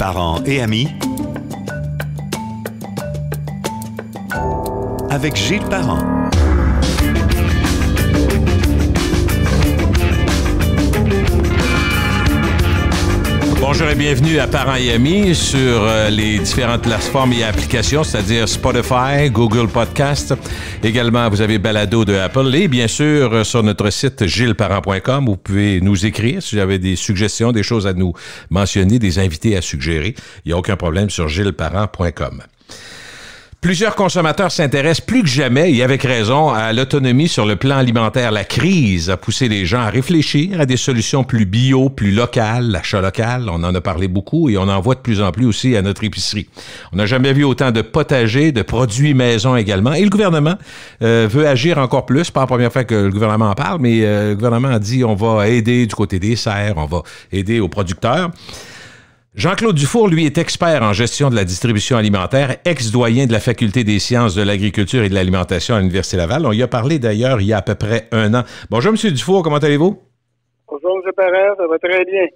parents et amis avec Gilles Parent. Bonjour et bienvenue à Parents et Amis sur les différentes plateformes et applications, c'est-à-dire Spotify, Google Podcast. Également, vous avez Balado de Apple et bien sûr sur notre site gillesparent.com, vous pouvez nous écrire si vous avez des suggestions, des choses à nous mentionner, des invités à suggérer. Il n'y a aucun problème sur gillesparent.com. Plusieurs consommateurs s'intéressent plus que jamais, et avec raison, à l'autonomie sur le plan alimentaire. La crise a poussé les gens à réfléchir à des solutions plus bio, plus locales, l'achat local. On en a parlé beaucoup et on en voit de plus en plus aussi à notre épicerie. On n'a jamais vu autant de potagers, de produits maison également. Et le gouvernement veut agir encore plus. Pas la première fois que le gouvernement en parle, mais le gouvernement a dit on va aider du côté des serres, on va aider aux producteurs. Jean-Claude Dufour, lui, est expert en gestion de la distribution alimentaire, ex-doyen de la Faculté des sciences de l'agriculture et de l'alimentation à l'Université Laval. On y a parlé d'ailleurs il y a à peu près un an. Bonjour, M. Dufour, comment allez-vous? Bonjour, M. Parent, ça va très bien.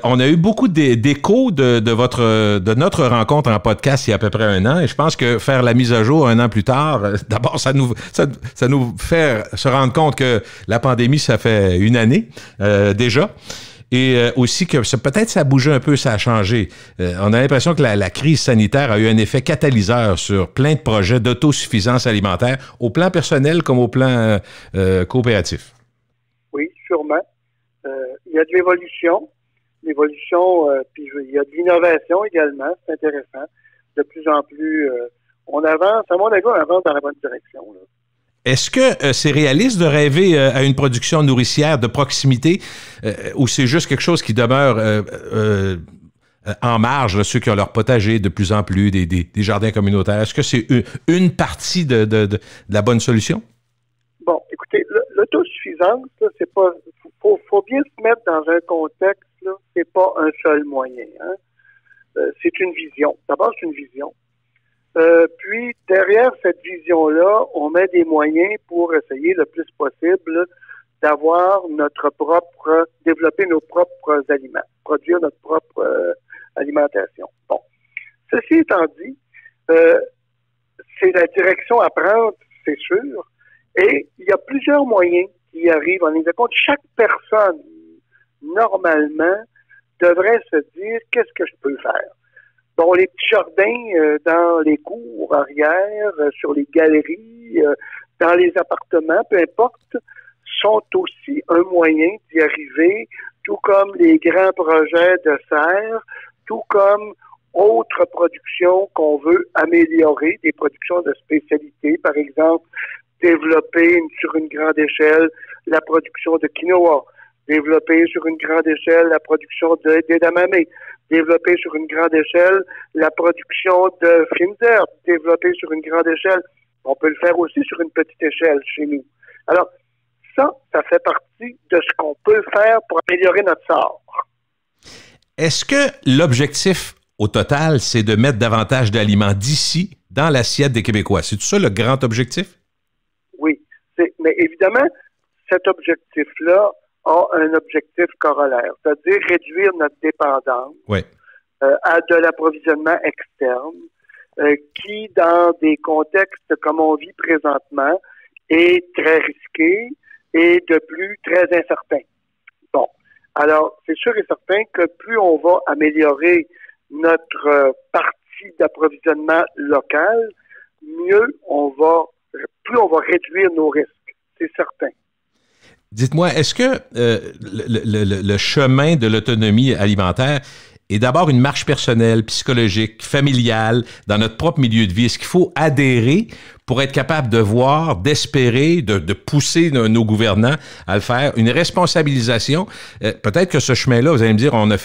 On a eu beaucoup d'échos de notre rencontre en podcast il y a à peu près un an, et je pense que faire la mise à jour un an plus tard, d'abord, ça nous fait se rendre compte que la pandémie, ça fait une année déjà. Et aussi que peut-être ça a bougé un peu, ça a changé. On a l'impression que la crise sanitaire a eu un effet catalyseur sur plein de projets d'autosuffisance alimentaire, au plan personnel comme au plan coopératif. Oui, sûrement. Il y a de l'évolution, puis il y a de l'innovation également, c'est intéressant. De plus en plus, on avance, à mon avis, on avance dans la bonne direction, là. Est-ce que c'est réaliste de rêver à une production nourricière de proximité ou c'est juste quelque chose qui demeure en marge, là, ceux qui ont leur potager de plus en plus, des jardins communautaires? Est-ce que c'est une partie de la bonne solution? Bon, écoutez, l'autosuffisance, là, c'est pas... Faut bien se mettre dans un contexte, là, c'est pas un seul moyen, hein? C'est une vision. D'abord, c'est une vision. Puis, derrière cette vision-là, on met des moyens pour essayer le plus possible d'avoir développer nos propres aliments, produire notre propre alimentation. Bon. Ceci étant dit, c'est la direction à prendre, c'est sûr, et il y a plusieurs moyens qui y arrivent en ligne de compte. Chaque personne, normalement, devrait se dire, qu'est-ce que je peux faire? Bon, les petits jardins dans les cours arrière, sur les galeries, dans les appartements, peu importe, sont aussi un moyen d'y arriver, tout comme les grands projets de serre, tout comme autres productions qu'on veut améliorer, des productions de spécialité, par exemple, développer sur une grande échelle la production de quinoa, développer sur une grande échelle la production d'edamame, développer sur une grande échelle la production de fines herbes, développer sur une grande échelle. On peut le faire aussi sur une petite échelle chez nous. Alors, ça fait partie de ce qu'on peut faire pour améliorer notre sort. Est-ce que l'objectif, au total, c'est de mettre davantage d'aliments d'ici dans l'assiette des Québécois? C'est tout ça le grand objectif? Oui. Mais évidemment, cet objectif-là a un objectif corollaire, c'est-à-dire réduire notre dépendance à de l'approvisionnement externe qui, dans des contextes comme on vit présentement, est très risqué et de plus très incertain. Bon, alors c'est sûr et certain que plus on va améliorer notre partie d'approvisionnement local, plus on va réduire nos risques, c'est certain. Dites-moi, est-ce que le chemin de l'autonomie alimentaire est d'abord une marche personnelle, psychologique, familiale, dans notre propre milieu de vie? Est-ce qu'il faut adhérer pour être capable de voir, d'espérer, de pousser nos gouvernants à le faire? Une responsabilisation. Peut-être que ce chemin-là, vous allez me dire, on a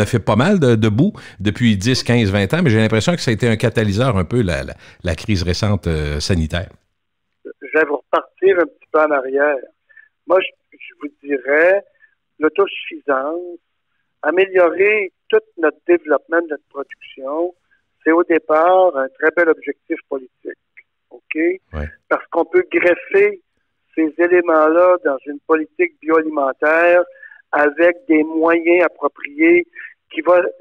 fait pas mal de bout depuis 10, 15, 20 ans, mais j'ai l'impression que ça a été un catalyseur un peu, la crise récente sanitaire. Je vais vous repartir un petit peu en arrière. Moi, je vous dirais, l'autosuffisance, améliorer tout notre développement de notre production, c'est au départ un très bel objectif politique. OK? Ouais. Parce qu'on peut greffer ces éléments-là dans une politique bioalimentaire avec des moyens appropriés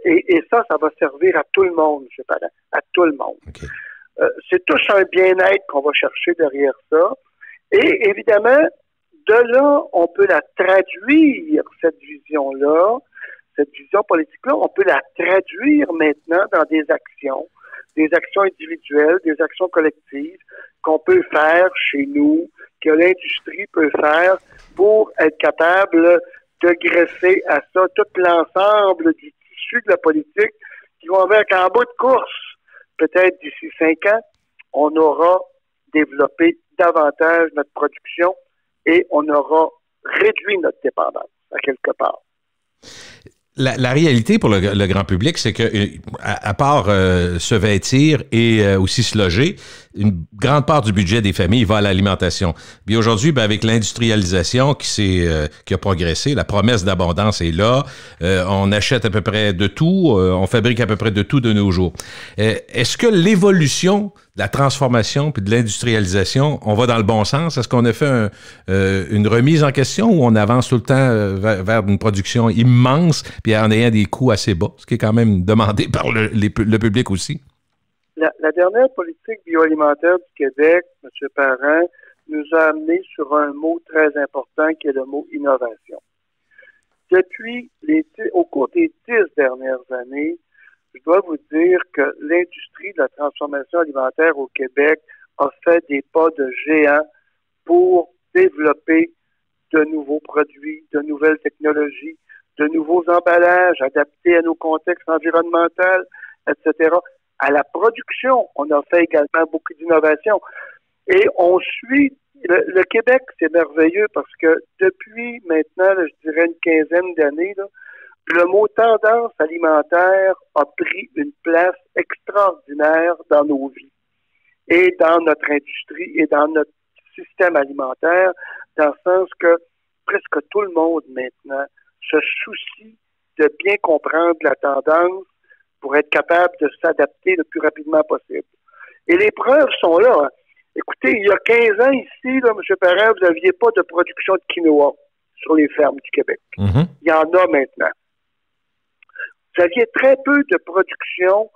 et ça va servir à tout le monde, M. Parent, à tout le monde. Okay. C'est tout un bien-être qu'on va chercher derrière ça. Et évidemment, de là, on peut la traduire, cette vision-là, cette vision politique-là, on peut la traduire maintenant dans des actions individuelles, des actions collectives qu'on peut faire chez nous, que l'industrie peut faire pour être capable de greffer à ça tout l'ensemble du tissu de la politique qui vont faire qu'en bout de course, peut-être d'ici 5 ans, on aura développé davantage notre production et on aura réduit notre dépendance à quelque part. La réalité pour le grand public, c'est que, à part se vêtir et aussi se loger, une grande part du budget des familles va à l'alimentation. Puis aujourd'hui, avec l'industrialisation qui a progressé, la promesse d'abondance est là. On achète à peu près de tout, on fabrique à peu près de tout de nos jours. Est-ce que l'évolution de la transformation puis de l'industrialisation, on va dans le bon sens? Est-ce qu'on a fait une remise en question ou on avance tout le temps vers une production immense puis en ayant des coûts assez bas, ce qui est quand même demandé par le public aussi? La dernière politique bioalimentaire du Québec, M. Parent, nous a amené sur un mot très important qui est le mot innovation. Depuis au cours des 10 dernières années, je dois vous dire que l'industrie de la transformation alimentaire au Québec a fait des pas de géant pour développer de nouveaux produits, de nouvelles technologies, de nouveaux emballages adaptés à nos contextes environnementaux, etc. À la production, on a fait également beaucoup d'innovations. Et on suit, le Québec, c'est merveilleux parce que depuis maintenant, là, je dirais une quinzaine d'années, là, le mot tendance alimentaire a pris une place extraordinaire dans nos vies et dans notre industrie et dans notre système alimentaire, dans le sens que presque tout le monde maintenant se soucie de bien comprendre la tendance pour être capable de s'adapter le plus rapidement possible. Et les preuves sont là. Hein. Écoutez, il y a 15 ans ici, là, M. Parent, vous n'aviez pas de production de quinoa sur les fermes du Québec. Mm-hmm. Il y en a maintenant. Vous aviez très peu de production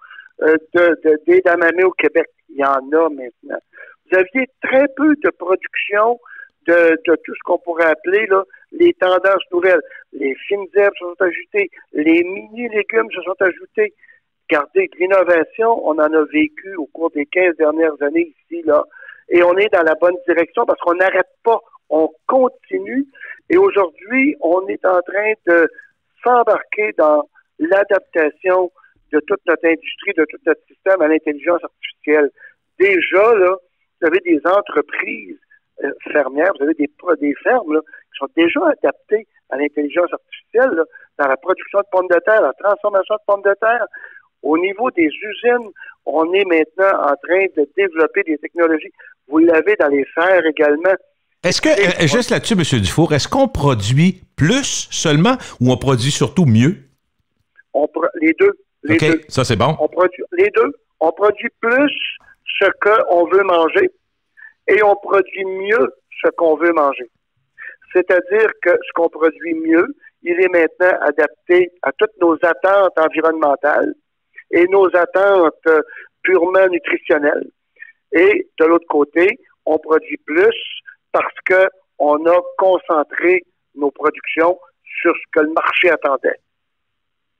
d'edamame au Québec. Il y en a maintenant. Vous aviez très peu de production de tout ce qu'on pourrait appeler là, les tendances nouvelles. Les fines herbes se sont ajoutées, les mini-légumes se sont ajoutés. Regardez, de l'innovation, on en a vécu au cours des 15 dernières années ici, là, et on est dans la bonne direction parce qu'on n'arrête pas, on continue, et aujourd'hui, on est en train de s'embarquer dans l'adaptation de toute notre industrie, de tout notre système à l'intelligence artificielle. Déjà, là, vous avez des entreprises fermières, vous avez des fermes là, qui sont déjà adaptées à l'intelligence artificielle là, dans la production de pommes de terre, la transformation de pommes de terre. Au niveau des usines, on est maintenant en train de développer des technologies. Vous l'avez dans les serres également. Est-ce que, juste là-dessus, M. Dufour, est-ce qu'on produit plus seulement ou on produit surtout mieux? Les deux. Les OK, deux. Ça c'est bon. On produit les deux. On produit plus ce qu'on veut manger et on produit mieux ce qu'on veut manger. C'est-à-dire que ce qu'on produit mieux, il est maintenant adapté à toutes nos attentes environnementales et nos attentes purement nutritionnelles. Et de l'autre côté, on produit plus parce que on a concentré nos productions sur ce que le marché attendait.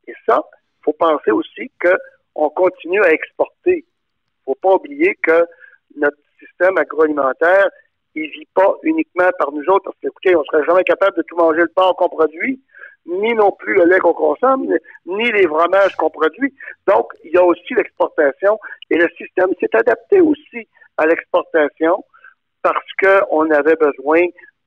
Et ça, il faut penser aussi qu'on continue à exporter. Il ne faut pas oublier que notre système agroalimentaire, il ne vit pas uniquement par nous autres, parce que, écoutez, on ne serait jamais capable de tout manger le porc qu'on produit, ni non plus le lait qu'on consomme, ni les fromages qu'on produit. Donc, il y a aussi l'exportation, et le système s'est adapté aussi à l'exportation parce qu'on avait besoin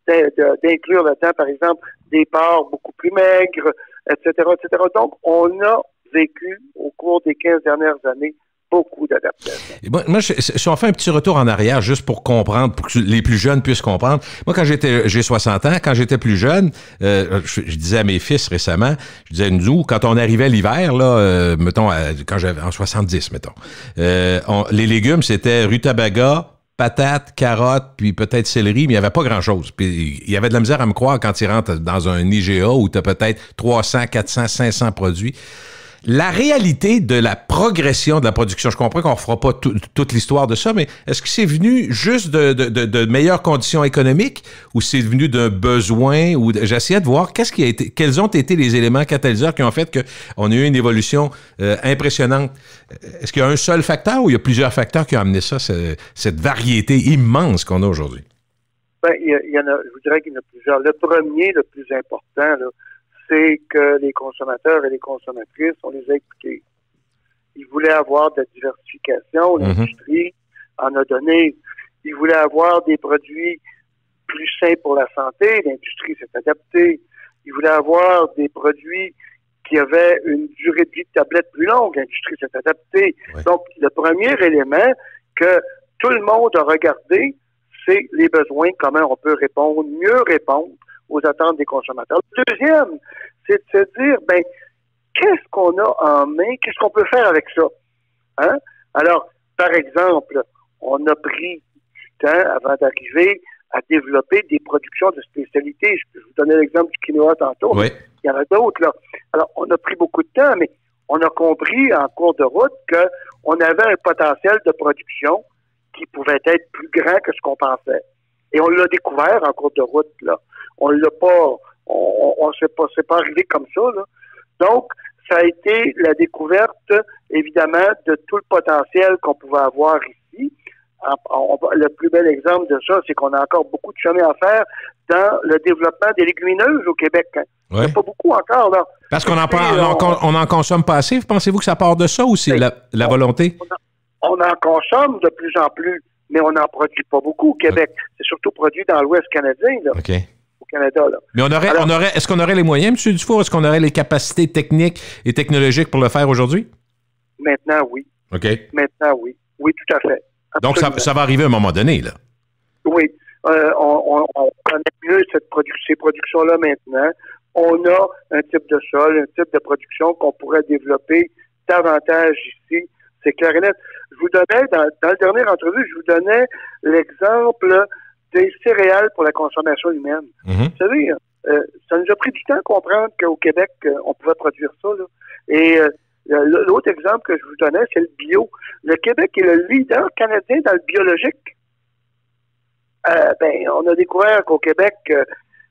d'inclure là-dedans, par exemple, des porcs beaucoup plus maigres, etc., etc. Donc, on a vécu, au cours des 15 dernières années, beaucoup d'adaptations. Moi, si on fait un petit retour en arrière, juste pour comprendre, pour que les plus jeunes puissent comprendre. Moi, j'ai 60 ans, quand j'étais plus jeune, je disais à mes fils récemment, je disais, nous, quand on arrivait l'hiver, mettons, quand j'avais en 70, mettons, les légumes, c'était rutabaga, patates, carottes, puis peut-être céleri, mais il n'y avait pas grand-chose. Puis il y avait de la misère à me croire quand il rentre dans un IGA où tu as peut-être 300, 400, 500 produits. La réalité de la progression de la production, je comprends qu'on ne fera pas toute l'histoire de ça, mais est-ce que c'est venu juste de meilleures conditions économiques ou c'est venu d'un besoin? Ou j'essayais de voir quels ont été les éléments catalyseurs qui ont fait qu'on a eu une évolution impressionnante. Est-ce qu'il y a un seul facteur ou il y a plusieurs facteurs qui ont amené ça, cette variété immense qu'on a aujourd'hui? Ben, il y en a, je vous dirais qu'il y en a plusieurs. Le premier, le plus important, là, c'est que les consommateurs et les consommatrices, on les a écoutés. Ils voulaient avoir de la diversification, l'industrie en a donné. Ils voulaient avoir des produits plus sains pour la santé, l'industrie s'est adaptée. Ils voulaient avoir des produits qui avaient une durée de vie de tablette plus longue, l'industrie s'est adaptée. Ouais. Donc, le premier élément que tout le monde a regardé, c'est les besoins, comment on peut répondre, mieux répondre aux attentes des consommateurs. Le deuxième, c'est de se dire, ben, qu'est-ce qu'on a en main, qu'est-ce qu'on peut faire avec ça? Hein? Alors, par exemple, on a pris du temps avant d'arriver à développer des productions de spécialité. Je vous donnais l'exemple du quinoa tantôt. Oui. Il y en a d'autres, là. Alors, on a pris beaucoup de temps, mais on a compris en cours de route qu'on avait un potentiel de production qui pouvait être plus grand que ce qu'on pensait. Et on l'a découvert en cours de route, là. On l'a pas, c'est pas arrivé comme ça, là. Donc, ça a été la découverte, évidemment, de tout le potentiel qu'on pouvait avoir ici. Le plus bel exemple de ça, c'est qu'on a encore beaucoup de chemin à faire dans le développement des légumineuses au Québec. Hein. Ouais. Il n'y a pas beaucoup encore, là. Parce qu'on on en consomme pas assez. Pensez-vous que ça part de ça ou c'est la volonté? On en consomme de plus en plus, mais on n'en produit pas beaucoup au Québec. C'est surtout produit dans l'Ouest canadien, là. OK. Au Canada, là. Mais est-ce qu'on aurait les moyens, M. Dufour? Est-ce qu'on aurait les capacités techniques et technologiques pour le faire aujourd'hui? Maintenant, oui. OK. Maintenant, oui. Oui, tout à fait. Absolument. Donc, ça va arriver à un moment donné, là. Oui. On connaît mieux ces productions-là maintenant. On a un type de sol, un type de production qu'on pourrait développer davantage ici. C'est clair et net. Je vous donnais, dans le dernier entrevue, je vous donnais l'exemple des céréales pour la consommation humaine. Vous savez, ça nous a pris du temps à comprendre qu'au Québec, on pouvait produire ça, là. Et l'autre exemple que je vous donnais, c'est le bio. Le Québec est le leader canadien dans le biologique. On a découvert qu'au Québec,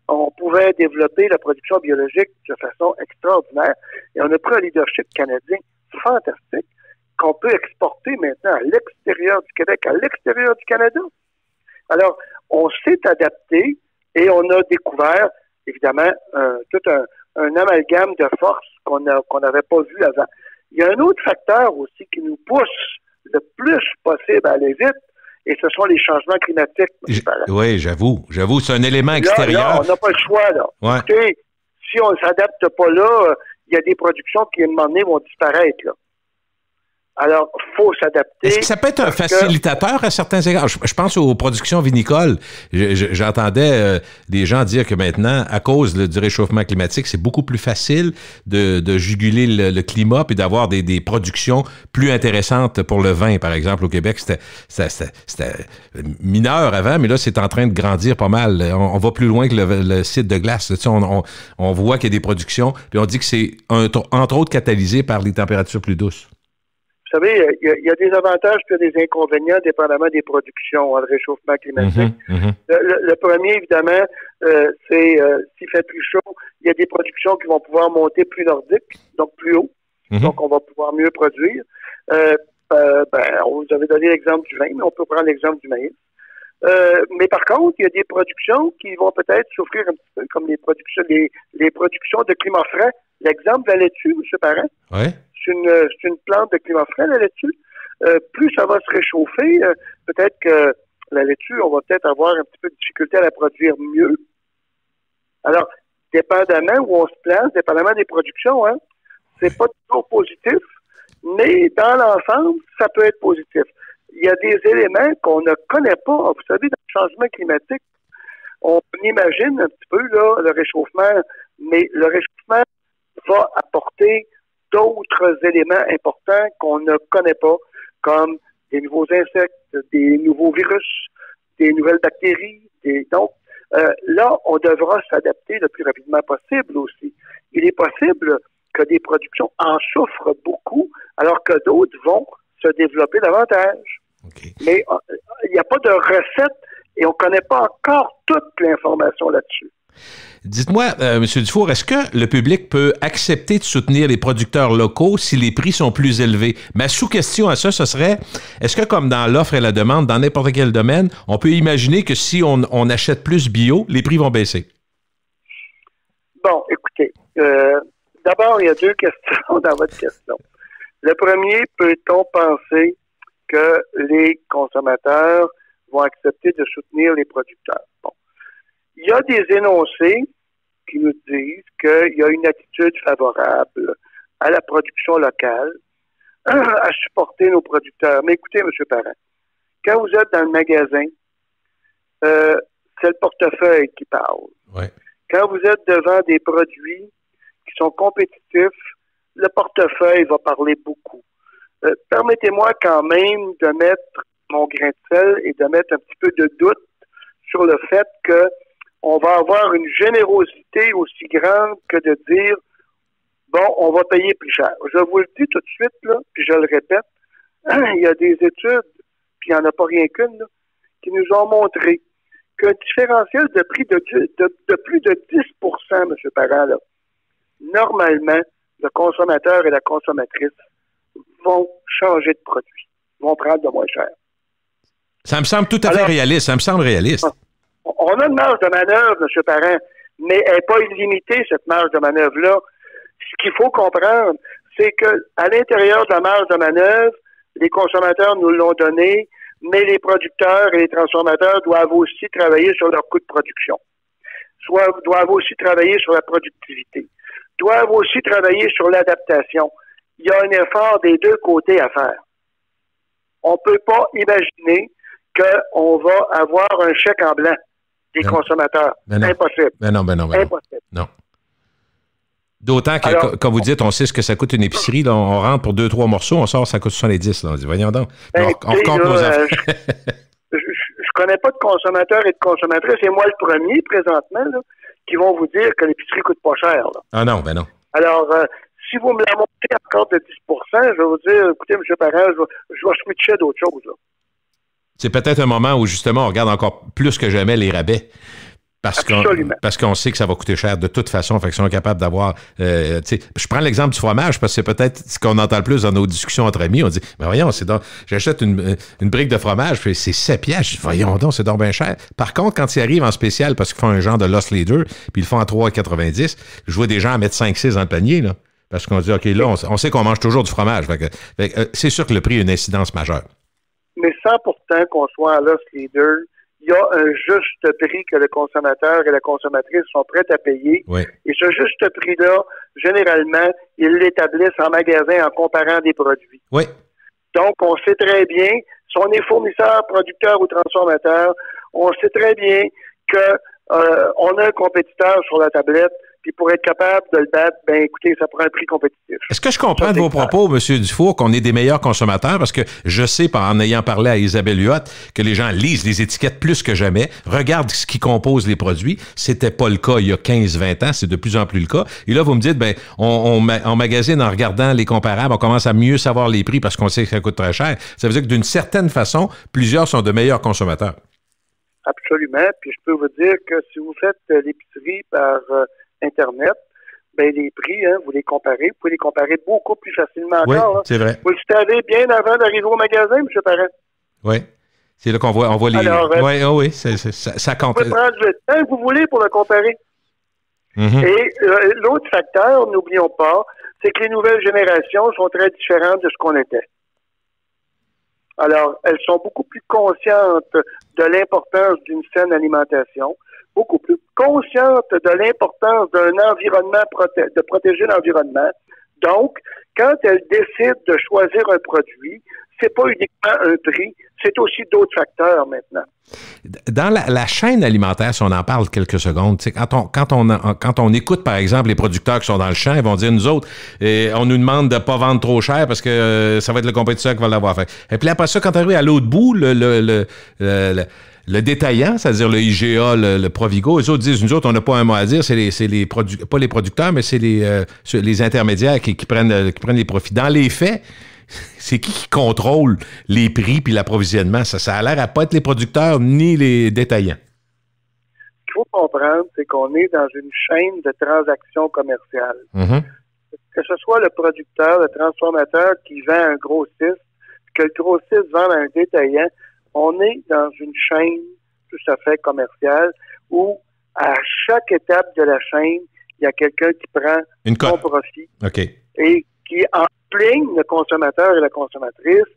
on pouvait développer la production biologique de façon extraordinaire. Et on a pris un leadership canadien fantastique qu'on peut exporter maintenant à l'extérieur du Québec, à l'extérieur du Canada. Alors, on s'est adapté et on a découvert, évidemment, tout un amalgame de forces qu'on n'avait pas vu avant. Il y a un autre facteur aussi qui nous pousse le plus possible à aller vite, et ce sont les changements climatiques. Oui, j'avoue, c'est un élément extérieur. Là, on n'a pas le choix, là. Ouais. Écoutez, si on ne s'adapte pas là, il y a des productions qui, à un moment donné, vont disparaître, là. Alors, il faut s'adapter. Est-ce que ça peut être un facilitateur à certains égards? Je pense aux productions vinicoles. J'entendais des gens dire que maintenant, à cause du réchauffement climatique, c'est beaucoup plus facile de juguler le climat puis d'avoir des productions plus intéressantes pour le vin, par exemple. Au Québec, c'était mineur avant, mais là, c'est en train de grandir pas mal. On va plus loin que le site de glace. Tu sais, on voit qu'il y a des productions, puis on dit que c'est entre autres catalysé par les températures plus douces. Vous savez, il y a des avantages et des inconvénients dépendamment des productions, le réchauffement climatique. Le premier, évidemment, c'est s'il fait plus chaud, il y a des productions qui vont pouvoir monter plus nordiques, donc plus haut. Donc, on va pouvoir mieux produire. On vous avait donné l'exemple du vin, mais on peut prendre l'exemple du maïs. Mais par contre, il y a des productions qui vont peut-être souffrir un petit peu, comme les productions de climat frais. L'exemple de la laitue, M. Parent. Oui. C'est une plante de climat frais, la laitue. Plus ça va se réchauffer, peut-être que la laitue, on va peut-être avoir un petit peu de difficulté à la produire mieux. Alors, dépendamment où on se place, dépendamment des productions, hein, c'est pas toujours positif, mais dans l'ensemble, ça peut être positif. Il y a des éléments qu'on ne connaît pas. Vous savez, dans le changement climatique, on imagine un petit peu là, le réchauffement, mais le réchauffement va apporter d'autres éléments importants qu'on ne connaît pas, comme des nouveaux insectes, des nouveaux virus, des nouvelles bactéries. Donc, là, on devra s'adapter le plus rapidement possible aussi. Il est possible que des productions en souffrent beaucoup, alors que d'autres vont se développer davantage. Okay. Mais il n'y a pas de recette et on ne connaît pas encore toute l'information là-dessus. Dites-moi, M. Dufour, est-ce que le public peut accepter de soutenir les producteurs locaux si les prix sont plus élevés? Ma sous-question à ça, ce serait, est-ce que comme dans l'offre et la demande, dans n'importe quel domaine, on peut imaginer que si on achète plus bio, les prix vont baisser? Bon, écoutez, d'abord, il y a deux questions dans votre question. Le premier, peut-on penser que les consommateurs vont accepter de soutenir les producteurs? Bon. Il y a des énoncés qui nous disent qu'il y a une attitude favorable à la production locale, à supporter nos producteurs. Mais écoutez, M. Parent, quand vous êtes dans le magasin, c'est le portefeuille qui parle. Ouais. Quand vous êtes devant des produits qui sont compétitifs, le portefeuille va parler beaucoup. Permettez-moi quand même de mettre mon grain de sel et de mettre un petit peu de doute sur le fait que on va avoir une générosité aussi grande que de dire bon, on va payer plus cher. Je vous le dis tout de suite, là, puis je le répète, il y a des études, puis il n'y en a pas rien qu'une, là, qui nous ont montré qu'un différentiel de prix de plus de 10 M. Parent, là, normalement, le consommateur et la consommatrice vont changer de produit, vont prendre de moins cher. Ça me semble tout à fait réaliste. Ça me semble réaliste. On a une marge de manœuvre, M. Parent, mais elle n'est pas illimitée, cette marge de manœuvre-là. Ce qu'il faut comprendre, c'est qu'à l'intérieur de la marge de manœuvre, les consommateurs nous l'ont donné, mais les producteurs et les transformateurs doivent aussi travailler sur leur coût de production, doivent aussi travailler sur la productivité, doivent aussi travailler sur l'adaptation. Il y a un effort des deux côtés à faire. On ne peut pas imaginer qu'on va avoir un chèque en blanc des consommateurs. Impossible. Impossible. Non. D'autant que, alors, comme vous dites, on sait ce que ça coûte une épicerie. Là, on rentre pour 2-3 morceaux, on sort, ça coûte 70. Là, on dit, voyons donc. On compte nos affaires. Je connais pas de consommateurs et de consommatrices, c'est moi le premier, présentement, là, qui vont vous dire que l'épicerie coûte pas cher. Là. Ah non, ben non. Alors, si vous me la montez encore de 10 je vais vous dire, écoutez, M. Parent, je vais switcher d'autres choses. Là. C'est peut-être un moment où, justement, on regarde encore plus que jamais les rabais. Parce qu'on sait que ça va coûter cher de toute façon. Fait qu'ils sont capables d'avoir... je prends l'exemple du fromage parce que c'est peut-être ce qu'on entend le plus dans nos discussions entre amis. On dit, mais voyons, j'achète une brique de fromage, puis c'est 7 piastres. Voyons donc, c'est donc bien cher. Par contre, quand ils arrivent en spécial parce qu'ils font un genre de Lost Leader, puis ils le font à 3,90, je vois des gens mettre 5-6 dans le panier, là. Parce qu'on dit, OK, là, on sait qu'on mange toujours du fromage. C'est sûr que le prix a une incidence majeure. Mais sans pourtant qu'on soit en Lost Leader, il y a un juste prix que le consommateur et la consommatrice sont prêts à payer. Oui. Et ce juste prix-là, généralement, ils l'établissent en magasin en comparant des produits. Oui. Donc, on sait très bien, si on est fournisseur, producteur ou transformateur, on sait très bien qu'on a un compétiteur sur la tablette. Puis pour être capable de le battre, ben écoutez, ça prend un prix compétitif. Est-ce que je comprends de vos propos, M. Dufour, qu'on est des meilleurs consommateurs? Parce que je sais, en ayant parlé à Isabelle Huot, que les gens lisent les étiquettes plus que jamais, regardent ce qui compose les produits. C'était pas le cas il y a 15-20 ans, c'est de plus en plus le cas. Et là, vous me dites, ben, on magasine en regardant les comparables, on commence à mieux savoir les prix parce qu'on sait que ça coûte très cher. Ça veut dire que d'une certaine façon, plusieurs sont de meilleurs consommateurs. Absolument. Puis je peux vous dire que si vous faites l'épicerie par Internet, ben les prix, vous les comparez. Vous pouvez les comparer beaucoup plus facilement encore. Oui, c'est vrai. Vous le savez bien avant d'arriver au magasin, M. Parent. Oui. C'est là qu'on voit les... Alors, oui, ça compte. Vous pouvez prendre le temps que vous voulez pour le comparer. Mm-hmm. Et l'autre facteur, n'oublions pas, c'est que les nouvelles générations sont très différentes de ce qu'on était. Alors, elles sont beaucoup plus conscientes de l'importance d'une saine alimentation, beaucoup plus conscientes de l'importance d'un environnement, de protéger l'environnement. Donc, quand elles décident de choisir un produit, c'est pas uniquement un prix, c'est aussi d'autres facteurs maintenant. Dans la chaîne alimentaire, si on en parle quelques secondes, quand on écoute, par exemple, les producteurs qui sont dans le champ, ils vont dire, nous autres, on nous demande de ne pas vendre trop cher parce que ça va être le compétiteur qui va l'avoir fait. Et puis après ça, quand on arrive à l'autre bout, le détaillant, c'est-à-dire le IGA, le Provigo, eux autres disent, nous autres, on n'a pas un mot à dire, pas les producteurs, mais c'est les intermédiaires qui prennent les profits. Dans les faits, c'est qui contrôle les prix puis l'approvisionnement? Ça a l'air à pas être les producteurs ni les détaillants. Ce qu'il faut comprendre, c'est qu'on est dans une chaîne de transactions commerciales. Mm-hmm. Que ce soit le producteur, le transformateur qui vend un grossiste, que le grossiste vend à un détaillant, on est dans une chaîne tout à fait commerciale où, à chaque étape de la chaîne, il y a quelqu'un qui prend son profit. Okay. Et qui enligne le consommateur et la consommatrice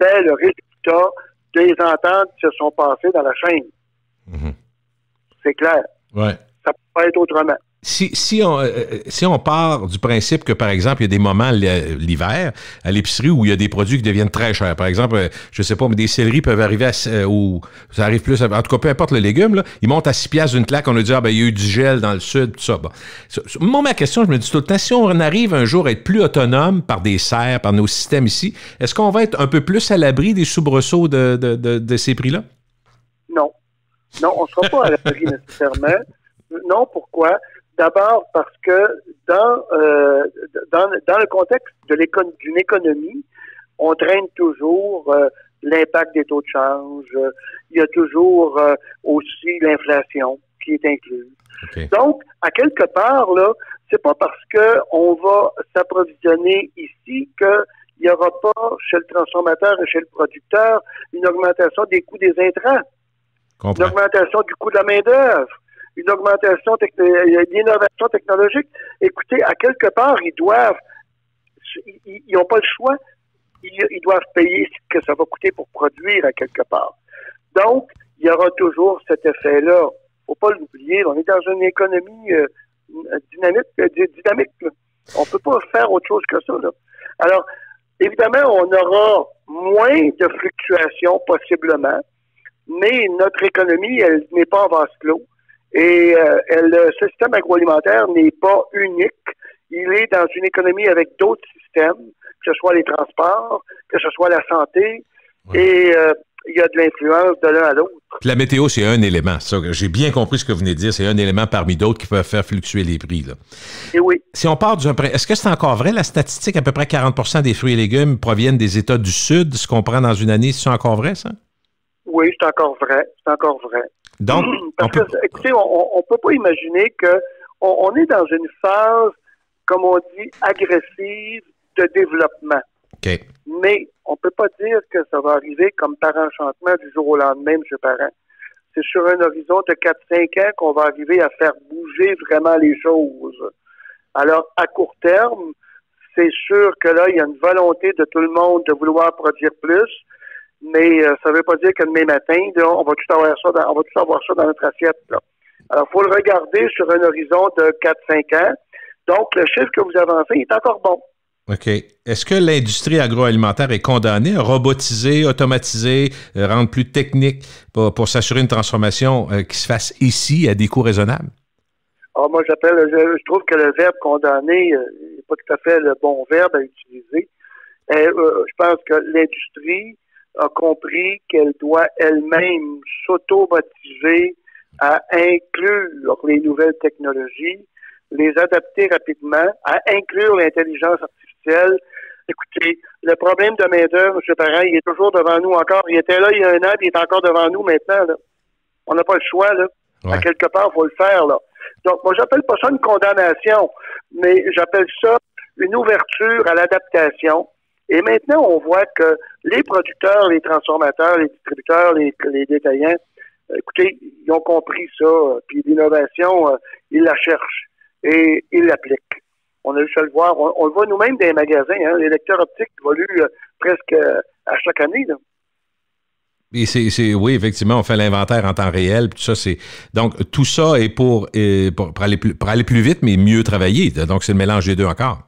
c'est le résultat des ententes qui se sont passées dans la chaîne. Mm-hmm. C'est clair. Ouais. Ça peut pas être autrement. Si on part du principe que, par exemple, il y a des moments l'hiver à l'épicerie où il y a des produits qui deviennent très chers. Par exemple, je sais pas, mais des céleris peuvent arriver ou ça arrive plus, en tout cas, peu importe le légume, là, ils montent à 6 piastres d'une claque, on a dit, il y a eu du gel dans le sud, tout ça. Bon. Moi, ma question, je me dis tout le temps, si on arrive un jour à être plus autonome par des serres, par nos systèmes ici, est-ce qu'on va être un peu plus à l'abri des soubresauts de ces prix-là? Non. Non, on ne sera pas à l'abri nécessairement. Non, pourquoi? D'abord parce que dans le contexte d'une économie, on traîne toujours l'impact des taux de change. Il y a toujours aussi l'inflation qui est incluse. Okay. Donc, à quelque part, là, c'est pas parce que on va s'approvisionner ici qu'il n'y aura pas chez le transformateur et chez le producteur une augmentation des coûts des intrants, une augmentation du coût de la main-d'œuvre, une augmentation d'innovation technologique. Écoutez, à quelque part, ils n'ont pas le choix. Ils doivent payer ce que ça va coûter pour produire à quelque part. Donc, il y aura toujours cet effet-là. Faut pas l'oublier. On est dans une économie dynamique. Là. On peut pas faire autre chose que ça. Là. Alors, évidemment, on aura moins de fluctuations possiblement, mais notre économie, elle n'est pas en vase clos. Et le système agroalimentaire n'est pas unique. Il est dans une économie avec d'autres systèmes, que ce soit les transports, que ce soit la santé, et il y a de l'influence de l'un à l'autre. Puis la météo, c'est un élément. Ça, j'ai bien compris ce que vous venez de dire. C'est un élément parmi d'autres qui peut faire fluctuer les prix. Là. Et oui. Si on part est-ce que c'est encore vrai, la statistique, à peu près 40% des fruits et légumes proviennent des États du Sud, ce qu'on prend dans une année, c'est encore vrai, ça? Oui, c'est encore vrai. C'est encore vrai. Donc, écoutez, on peut pas imaginer que on est dans une phase, comme on dit, agressive de développement. Okay. Mais on peut pas dire que ça va arriver comme par enchantement du jour au lendemain, M. Parent. C'est sur un horizon de 4-5 ans qu'on va arriver à faire bouger vraiment les choses. Alors, à court terme, c'est sûr que là, il y a une volonté de tout le monde de vouloir produire plus. Mais ça ne veut pas dire que demain matin, là, on va tout avoir ça dans notre assiette. Là. Alors, il faut le regarder sur un horizon de 4-5 ans. Donc, le chiffre que vous avancez est encore bon. OK. Est-ce que l'industrie agroalimentaire est condamnée à robotiser, automatiser, rendre plus technique pour s'assurer une transformation qui se fasse ici à des coûts raisonnables? Ah, moi, je trouve que le verbe condamner n'est pas tout à fait le bon verbe à utiliser. Je pense que l'industrie a compris qu'elle doit elle-même s'auto-motiver à inclure les nouvelles technologies, les adapter rapidement, à inclure l'intelligence artificielle. Écoutez, le problème de main-d'œuvre, M. Parent, il est toujours devant nous encore. Il était là il y a un an, puis il est encore devant nous maintenant. Là. On n'a pas le choix, là. Ouais. À quelque part, il faut le faire, là. Donc, moi, j'appelle pas ça une condamnation, mais j'appelle ça une ouverture à l'adaptation. Et maintenant, on voit que les producteurs, les transformateurs, les distributeurs, les détaillants, écoutez, ils ont compris ça. Puis l'innovation, ils la cherchent et ils l'appliquent. On a juste à le voir. On le voit nous-mêmes dans les magasins. Hein, les lecteurs optiques évoluent presque à chaque année. Là. Et oui, effectivement, on fait l'inventaire en temps réel. Tout ça, donc tout ça est pour aller plus vite, mais mieux travailler. Donc, c'est le mélange des deux encore.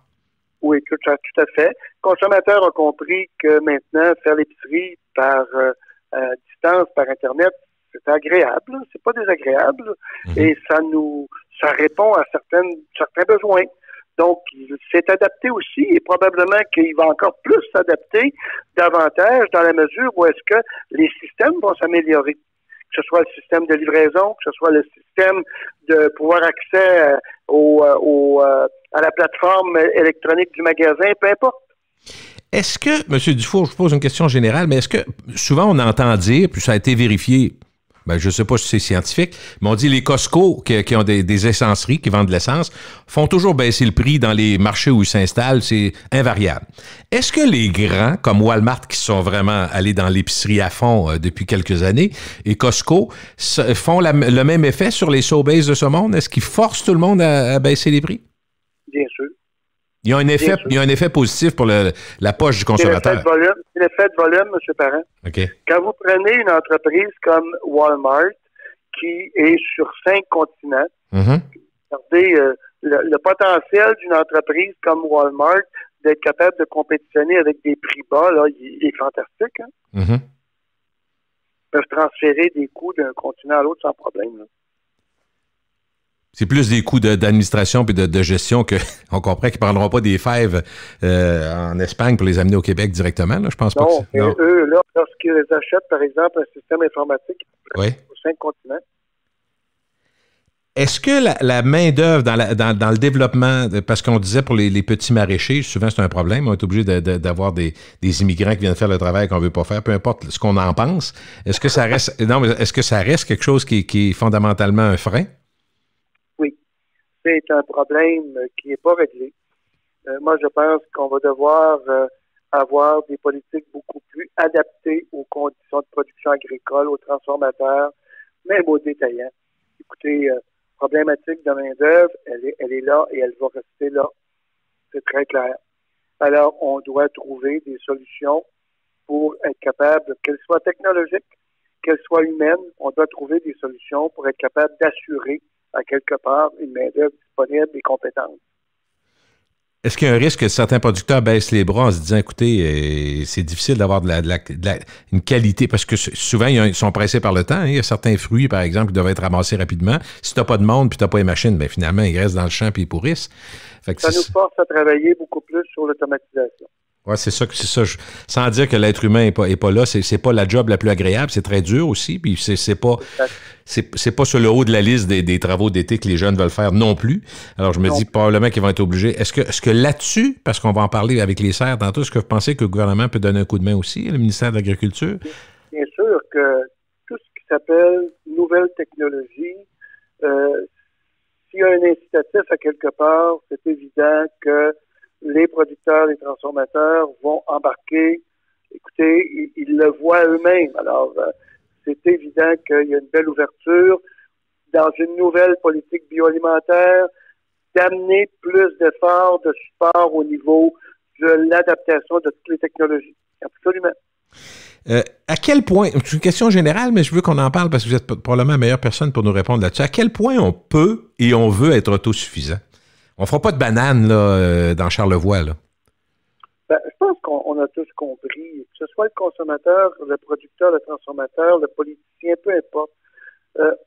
Oui, tout à fait. Le consommateur a compris que maintenant, faire l'épicerie par distance, par Internet, c'est agréable, c'est pas désagréable, et ça répond à certains besoins. Donc, il s'est adapté aussi, et probablement qu'il va encore plus s'adapter davantage dans la mesure où est-ce que les systèmes vont s'améliorer. Que ce soit le système de livraison, que ce soit le système de pouvoir accès à la plateforme électronique du magasin, peu importe. Est-ce que, M. Dufour, je pose une question générale, mais est-ce que souvent on entend dire, puis ça a été vérifié, je ne sais pas si c'est scientifique, mais on dit les Costco qui ont des essenceries, qui vendent de l'essence, font toujours baisser le prix dans les marchés où ils s'installent, c'est invariable. Est-ce que les grands, comme Walmart, qui sont vraiment allés dans l'épicerie à fond depuis quelques années, et Costco, font le même effet sur les Sobeys de ce monde? Est-ce qu'ils forcent tout le monde à baisser les prix? Bien sûr. Il y a un effet positif pour la poche du consommateur. C'est l'effet de volume, M. Parent. Okay. Quand vous prenez une entreprise comme Walmart, qui est sur 5 continents, regardez le potentiel d'une entreprise comme Walmart d'être capable de compétitionner avec des prix bas, là, il est fantastique. Hein? Ils peuvent transférer des coûts d'un continent à l'autre sans problème. Là. C'est plus des coûts d'administration et de gestion qu'on comprend qu'ils ne prendront pas des fèves en Espagne pour les amener au Québec directement. Là. Je pense pas que non. Eux, là, lorsqu'ils achètent, par exemple, un système informatique aux 5 continents. Est-ce que la main-d'œuvre dans le développement, parce qu'on disait pour les petits maraîchers, souvent c'est un problème, on est obligé d'avoir des immigrants qui viennent faire le travail qu'on ne veut pas faire, peu importe ce qu'on en pense. Est-ce que ça reste est-ce que ça reste quelque chose qui est fondamentalement un frein? C'est un problème qui n'est pas réglé. Moi, je pense qu'on va devoir avoir des politiques beaucoup plus adaptées aux conditions de production agricole, aux transformateurs, même aux détaillants. Écoutez, problématique de main-d'œuvre, elle est là et elle va rester là. C'est très clair. Alors, on doit trouver des solutions pour être capable, qu'elles soient technologiques, qu'elles soient humaines, on doit trouver des solutions pour être capable d'assurer à quelque part une main-d'œuvre disponible et compétente. Est-ce qu'il y a un risque que certains producteurs baissent les bras en se disant, écoutez, c'est difficile d'avoir une qualité, parce que souvent, ils sont pressés par le temps. Hein. Il y a certains fruits, par exemple, qui doivent être ramassés rapidement. Si tu n'as pas de monde puis tu n'as pas les machines, bien, finalement, ils restent dans le champ puis ils pourrissent. Ça nous force à travailler beaucoup plus sur l'automatisation. Oui, c'est ça. Sans dire que l'être humain est pas là, c'est pas la job la plus agréable, c'est très dur aussi, puis c'est pas sur le haut de la liste des travaux d'été que les jeunes veulent faire non plus. Alors je me dis probablement qu'ils vont être obligés. Est-ce que là-dessus, parce qu'on va en parler avec les serres tantôt, est-ce que vous pensez que le gouvernement peut donner un coup de main aussi, le ministère de l'Agriculture? Bien sûr que tout ce qui s'appelle nouvelle technologie, s'il y a un incitatif à quelque part, c'est évident que les producteurs, les transformateurs vont embarquer. Écoutez, ils le voient eux-mêmes. Alors, c'est évident qu'il y a une belle ouverture dans une nouvelle politique bioalimentaire, d'amener plus d'efforts, de support au niveau de l'adaptation de toutes les technologies. Absolument. À quel point, c'est une question générale, mais je veux qu'on en parle parce que vous êtes probablement la meilleure personne pour nous répondre là-dessus. À quel point on peut et on veut être autosuffisant? On ne fera pas de banane là, dans Charlevoix. Là. Je pense qu'on a tous compris, que ce soit le consommateur, le producteur, le transformateur, le politicien, peu importe,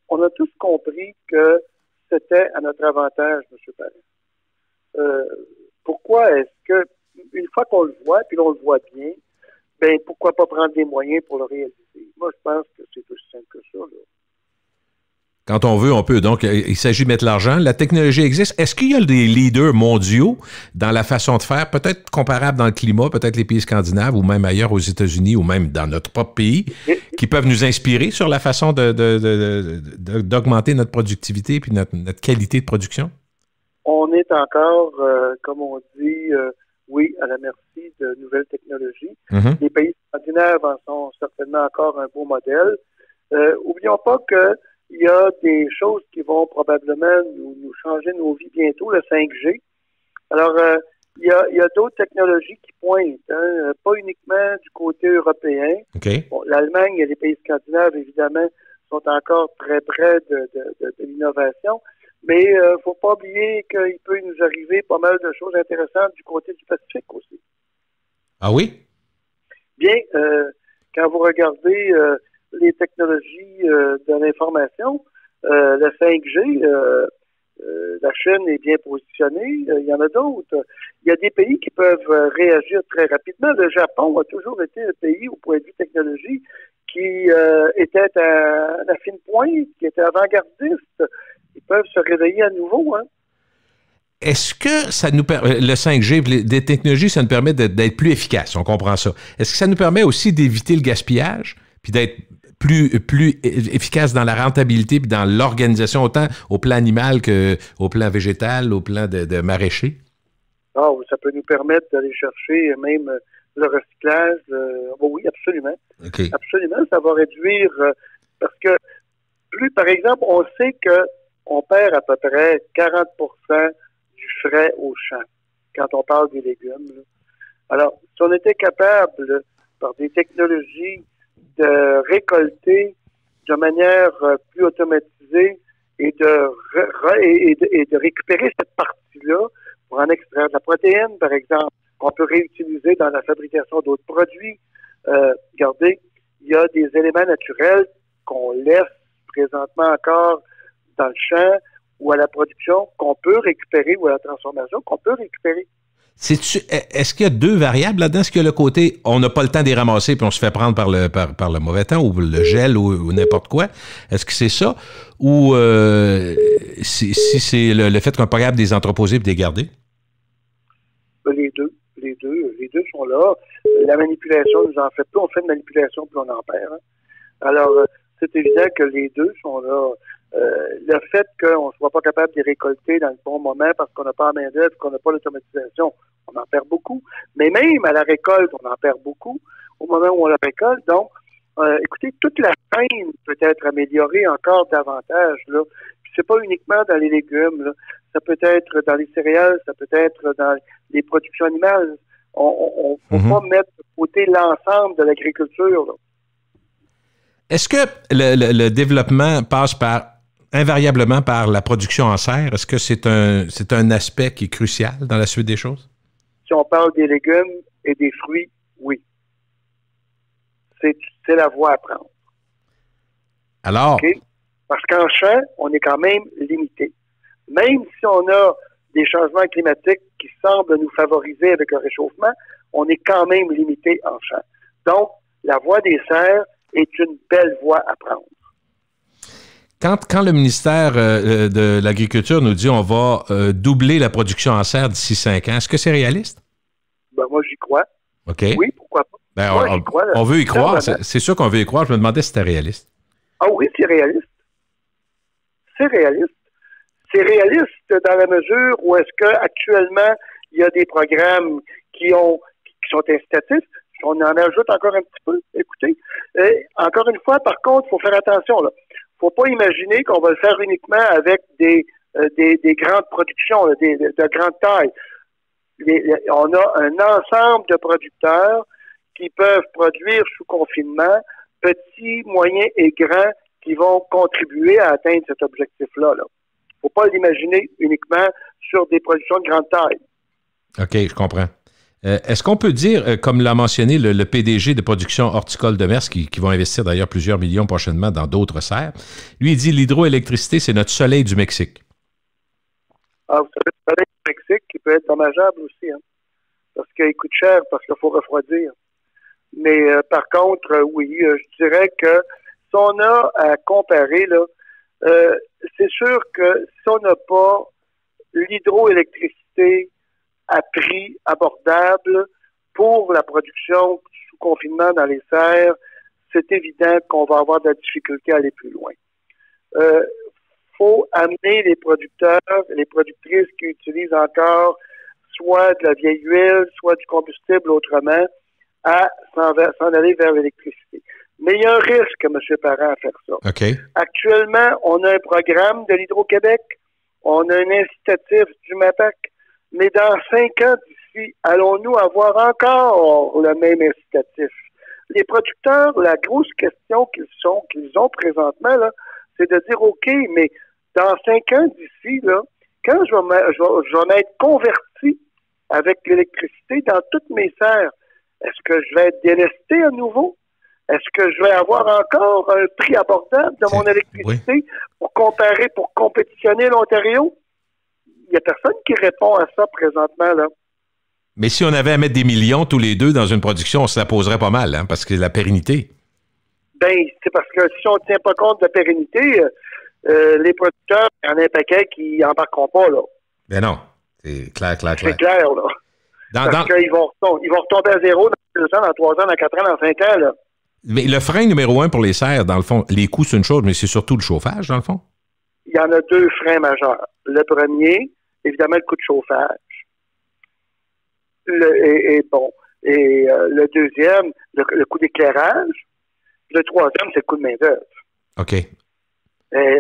on a tous compris que c'était à notre avantage, M. Parent. Pourquoi est-ce que, une fois qu'on le voit, puis on le voit bien, ben pourquoi pas prendre des moyens pour le réaliser? Moi, je pense que c'est aussi simple que ça. Là. Quand on veut, on peut. Donc, il s'agit de mettre l'argent. La technologie existe. Est-ce qu'il y a des leaders mondiaux dans la façon de faire, peut-être comparables dans le climat, peut-être les pays scandinaves ou même ailleurs aux États-Unis ou même dans notre propre pays, qui peuvent nous inspirer sur la façon d'augmenter notre productivité et notre qualité de production? On est encore, comme on dit, oui, à la merci de nouvelles technologies. Mm-hmm. Les pays scandinaves en sont certainement encore un beau modèle. Oublions pas que il y a des choses qui vont probablement nous changer nos vies bientôt, le 5G. Alors, il y a d'autres technologies qui pointent, hein, pas uniquement du côté européen. Okay. Bon, l'Allemagne et les pays scandinaves, évidemment, sont encore très près de l'innovation. Mais faut pas oublier qu'il peut nous arriver pas mal de choses intéressantes du côté du Pacifique aussi. Ah oui? Bien, quand vous regardez les technologies de l'information, le 5G, la Chine est bien positionnée. Il y en a d'autres. Il y a des pays qui peuvent réagir très rapidement. Le Japon a toujours été un pays, au point de vue technologie, qui était à la fine pointe, qui était avant-gardiste. Ils peuvent se réveiller à nouveau, hein. Est-ce que ça nous permet, le 5G, des technologies, ça nous permet d'être plus efficace, on comprend ça. Est-ce que ça nous permet aussi d'éviter le gaspillage, puis d'être plus efficace dans la rentabilité, puis dans l'organisation, autant au plan animal qu'au plan végétal, au plan de maraîcher? Ah, ça peut nous permettre d'aller chercher même le recyclage. Oui, absolument. Okay. Absolument, ça va réduire, parce que par exemple, on sait qu'on perd à peu près 40% du frais au champ quand on parle des légumes, là. Alors, si on était capable, par des technologies, de récolter de manière plus automatisée et de récupérer cette partie-là pour en extraire de la protéine, par exemple, qu'on peut réutiliser dans la fabrication d'autres produits. Regardez, il y a des éléments naturels qu'on laisse présentement encore dans le champ ou à la production qu'on peut récupérer ou à la transformation qu'on peut récupérer. Est-ce qu'il y a deux variables là-dedans? Est-ce qu'il y a le côté on n'a pas le temps de les ramasser puis on se fait prendre par le mauvais temps ou le gel ou n'importe quoi? Est-ce que c'est ça? Ou si c'est le fait qu'on n'est pas capable de les entreposer et de les garder? Les deux sont là. La manipulation nous en fait plus on fait de manipulation, plus on en perd. Hein. Alors, c'est évident que les deux sont là. Le fait qu'on ne soit pas capable de les récolter dans le bon moment parce qu'on n'a pas la main-d'œuvre, qu'on n'a pas l'automatisation, on en perd beaucoup. Mais même à la récolte, on en perd beaucoup au moment où on la récolte. Donc, écoutez, toute la chaîne peut être améliorée encore davantage, là. Puis c'est pas uniquement dans les légumes, là. Ça peut être dans les céréales, ça peut être dans les productions animales. On ne faut pas mettre de côté l'ensemble de l'agriculture, là. Est-ce que le développement passe invariablement par la production en serre? Est-ce que c'est un aspect qui est crucial dans la suite des choses? Si on parle des légumes et des fruits, oui. C'est la voie à prendre. Alors? Okay? Parce qu'en champ, on est quand même limité. Même si on a des changements climatiques qui semblent nous favoriser avec le réchauffement, on est quand même limité en champ. Donc, la voie des serres est une belle voie à prendre. Quand le ministère de l'Agriculture nous dit on va doubler la production en serre d'ici 5 ans, est-ce que c'est réaliste? Ben moi, j'y crois. OK. Oui, pourquoi pas? Ben, moi, j'y crois. On veut y croire. C'est sûr qu'on veut y croire. Je me demandais si c'était réaliste. Ah oui, c'est réaliste. C'est réaliste. C'est réaliste dans la mesure où est-ce qu'actuellement, il y a des programmes qui sont incitatifs. On en ajoute encore un petit peu. Écoutez, encore une fois, par contre, il faut faire attention, là. Faut pas imaginer qu'on va le faire uniquement avec des grandes productions, là, de grande taille. On a un ensemble de producteurs qui peuvent produire sous confinement, petits, moyens et grands, qui vont contribuer à atteindre cet objectif-là. Faut pas l'imaginer uniquement sur des productions de grande taille. OK, je comprends. Est-ce qu'on peut dire, comme l'a mentionné le PDG de production horticole de Maersk, qui vont investir d'ailleurs plusieurs millions prochainement dans d'autres serres, lui, il dit l'hydroélectricité, c'est notre soleil du Mexique. Ah, vous savez, le soleil du Mexique, qui peut être dommageable aussi, hein, parce qu'il coûte cher, parce qu'il faut refroidir. Mais par contre, oui, je dirais que si on a à comparer, là, c'est sûr que si on n'a pas l'hydroélectricité à prix abordable pour la production sous confinement dans les serres, c'est évident qu'on va avoir de la difficulté à aller plus loin. Faut amener les producteurs, les productrices qui utilisent encore soit de la vieille huile, soit du combustible autrement, à s'en aller vers l'électricité. Mais il y a un risque, M. Parent, à faire ça. Okay. Actuellement, on a un programme de l'Hydro-Québec, on a un incitatif du MAPAC, mais dans 5 ans d'ici, allons-nous avoir encore le même incitatif? Les producteurs, la grosse question qu'ils ont présentement, là, c'est de dire, OK, mais dans 5 ans d'ici, là, quand je vais m'être converti avec l'électricité dans toutes mes serres, est-ce que je vais être délesté à nouveau? Est-ce que je vais avoir encore un prix abordable de mon électricité pour comparer, pour compétitionner l'Ontario? Il n'y a personne qui répond à ça présentement, là. Mais si on avait à mettre des millions tous les deux dans une production, on se la poserait pas mal, hein, parce que la pérennité. Ben, c'est parce que si on ne tient pas compte de la pérennité, les producteurs, il y en a un paquet qui n'embarqueront pas, là. Ben non, c'est clair. C'est clair, là. Parce qu'ils vont retomber à zéro dans 2 ans, dans 3 ans, dans 4 ans, dans 5 ans, là. Mais le frein numéro 1 pour les serres, dans le fond, les coûts, c'est une chose, mais c'est surtout le chauffage, dans le fond? Il y en a 2 freins majeurs. Le premier, évidemment, le coût de chauffage. Le deuxième, le coût d'éclairage. Le troisième, c'est le coût de main-d'œuvre. OK.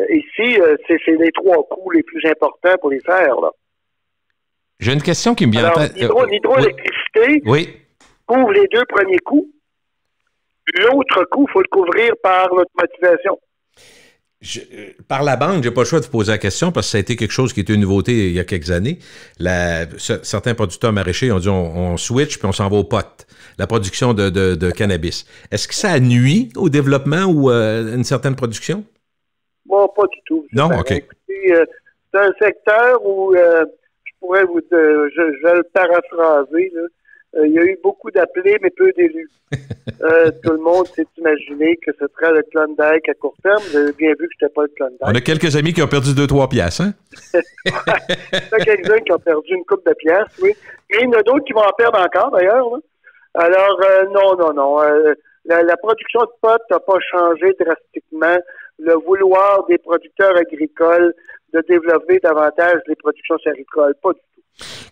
Ici, c'est les 3 coûts les plus importants pour les serres, là. J'ai une question qui me vient en tête. L'hydroélectricité couvre les 2 premiers coûts. L'autre coût, il faut le couvrir par l'automatisation. Par la banque, j'ai pas le choix de vous poser la question parce que ça a été quelque chose qui était une nouveauté il y a quelques années. Certains producteurs maraîchers ont dit on switch puis on s'en va au pot. La production de cannabis. Est-ce que ça nuit au développement ou une certaine production? Bon, pas du tout. Non, OK. Écoutez, c'est un secteur où je vais le paraphraser, là. Il y a eu beaucoup d'appelés, mais peu d'élus. Tout le monde s'est imaginé que ce serait le Klondike à court terme. Vous avez bien vu que c'était pas le Klondike. On a quelques amis qui ont perdu 2-3 piastres, hein? Il y a quelques-uns qui ont perdu une coupe de piastres, oui. Et il y en a d'autres qui vont en perdre encore, d'ailleurs, là. Alors, non. La production de pot n'a pas changé drastiquement. Le vouloir des producteurs agricoles de développer davantage les productions agricoles, pas du tout.